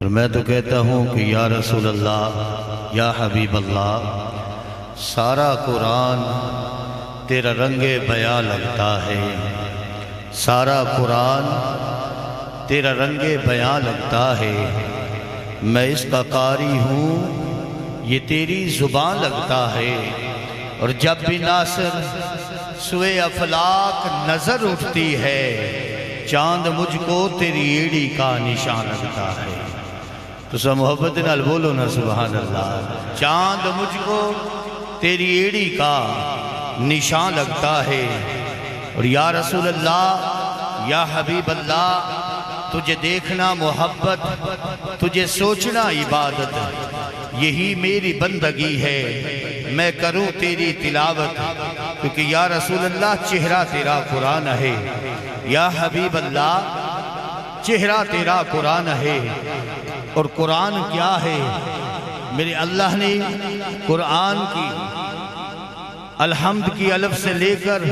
اور میں تو کہتا ہوں کہ یا رسول اللہ، یا حبیب اللہ، سارا قرآن تیرا رنگ بیاں لگتا ہے، سارا قرآن تیرا رنگ بیاں لگتا ہے۔ میں اس کا قاری ہوں، یہ تیری زبان لگتا ہے۔ اور جب بھی ناصر سوئے افلاک نظر اٹھتی ہے، چاند مجھ کو تیری ایڑی کا نشان لگتا ہے۔ تو سب محبت نال بولو نا سبحان اللہ۔ چاند مجھ کو تیری ایڑی کا نشان لگتا ہے۔ اور یا رسول اللہ، یا حبیب اللہ، تجھے دیکھنا محبت، تجھے سوچنا عبادت، یہی میری بندگی ہے، میں کروں تیری تلاوت، کیونکہ یا رسول اللہ چہرہ تیرا قرآن ہے۔ یا حبیب اللہ، چہرہ تیرا قرآن ہے۔ اور قرآن کیا ہے؟ میرے اللہ نے قرآن کی الحمد کی الف سے لے کر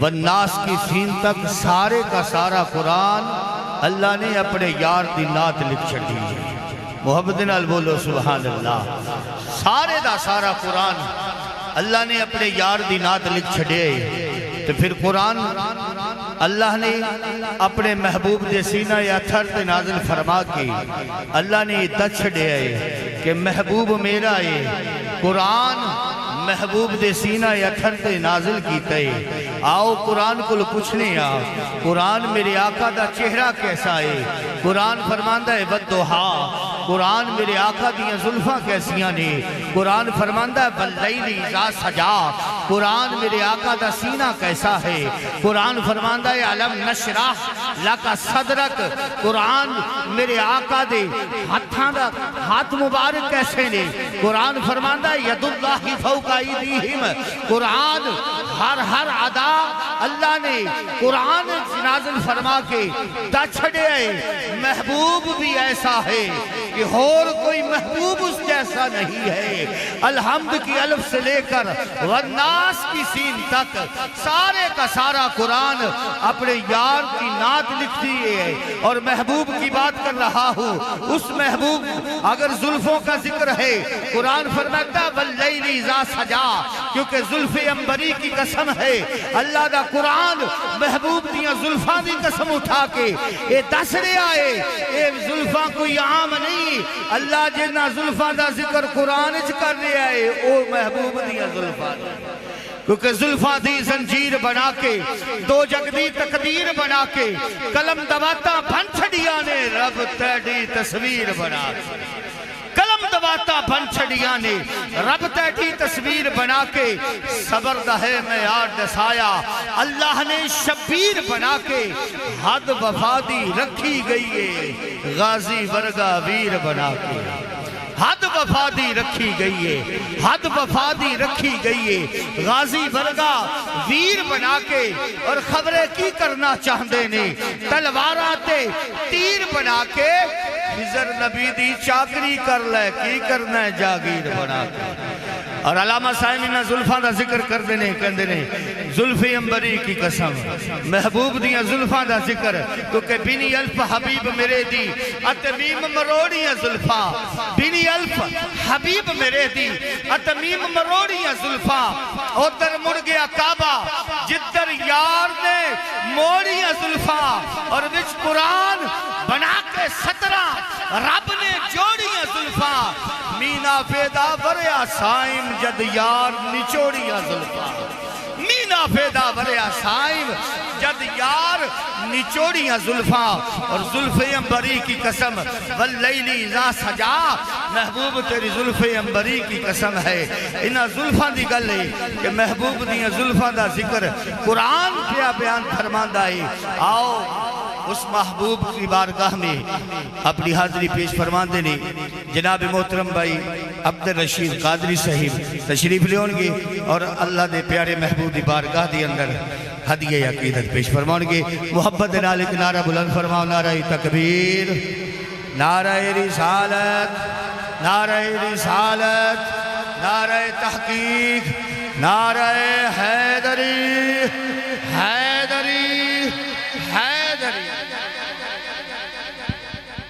والناس کی سین تک سارے کا سارا قرآن اللہ نے اپنے یار دی نعت لکھ چھڑی ہے۔ محبت نال بولو سبحان اللہ۔ سارے دا سارا قرآن اللہ نے اپنے یار دی نعت لکھ چھڑے۔ تو پھر قرآن اللہ نے اپنے محبوب دے سینہ یا تھر تے نازل فرما کے اللہ نے دچ چھڑے آئے کہ محبوب میرا ہے، قرآن محبوب دے سینہ یا تھر تے نازل کیتا ہے۔ آؤ قرآن کو پوچھنے آؤ، قرآن میرے آقا دا چہرہ کیسا ہے؟ قرآن فرماندہ ہے والضحا، قرآن میرے آقا دیاں زلفاں کیسیاں نے؟ قرآن فرماندہ ہے واللیل اذا سجا، قرآن میرے آقا دا سینہ کیسا ہے؟ قرآن فرماندہ ہے علم نشرح لکا صدرک، قرآن میرے آقا دے ہاتھ مبارک کیسے نے؟ قرآن فرماندہ ہے ید اللہ فوق ایدیہم، قرآن ہر ادا اللہ نے قرآن نازل فرما کے چھڑے آئے۔ محبوب بھی ایسا ہے کہ اور کوئی محبوب اس جیسا نہیں ہے۔ الحمد کی الف سے لے کر والناس کی سین تک سارے کا سارا قرآن اپنے یار کی نعت لکھتی ہے۔ اور محبوب کی بات کر رہا ہوں، اس محبوب اگر زلفوں کا ذکر ہے، قرآن فرماتا واللیل اذا سجا، کیونکہ زلف انبری کی قسم ہے۔ اللہ دا قرآن محبوب دیاں زلفاں دی قسم اٹھا کے اے دس رہے آئے، اے زلفاں کوئی عام نہیں، اللہ جنہ زلفاں دا ذکر قرآن اچ کر رہے آئے، او محبوب دیاں زلفاں دا، کیونکہ زلفاں دی زنجیر بنا کے دو جگ دی تقدیر بنا کے قلم دواتا بن چھڑیاں نے رب تیڑی تصویر بنا کے، قلم دواتا بن چھڑیاں نے رب تیڑی تصویر بنا کے صبر دہے معیار دسایا، اللہ نے شبیر بنا کے حد وفادی رکھی گئی ہے، غازی ورگا ویر بنا کے حد وفادی رکھی گئی ہے، حد وفادی رکھی گئی ہے، غازی ورگا ویر بنا کے۔ اور خبریں کی کرنا چاہندے نے تلواراں تے تیر بنا کے، خضر نبی دی چاکری کر لے کی کرنا ہے جاگیر بنا کے۔ اور علامہ سائمینہ زلفاں دا ذکر کر دینے کہندے نے زلف انبری کی قسم، محبوب دیاں زلفاں دا ذکر، کیونکہ بینی الف حبیب میرے دی اتمیم مروڑیاں زلفاں، بینی الف حبیب میرے دی اتمیم مروڑیاں زلفاں، ادھر مڑ گیا کعبہ جدھر یار نے موڑیاں زلفاں، اور وچ قرآن بنا کے 17 رب نے جوڑیاں زلفاں، مینا پیدا وریا سائم جد یار نچوڑیاں زلفاں، مینا پیدا وریا سائم جد یار نچوڑیاں زلفاں۔ اور زلف انبری کی قسم واللیل اذا سجا، محبوب تیری زلف انبری کی قسم ہے۔ انہاں زلفاں دی گل ہے کہ محبوب دیاں زلفاں دا ذکر قرآن پیا بیان فرماندہ ہے۔ آؤ اس محبوب کی بارگاہ میں اپنی حاضری پیش فرماندے نے جناب محترم بھائی عبدالرشید قادری صاحب تشریف لے ہونگے، اور اللہ دے پیارے محبوب دی بارگاہ دی اندر ہدیہ عقیدت پیش فرماؤنگے۔ محبت نال ایک نعرہ بلند فرماؤ، نعرہ تکبیر، نعرہ رسالت، نعرہ رسالت، نعرہ تحقیق، نعرہ حیدری۔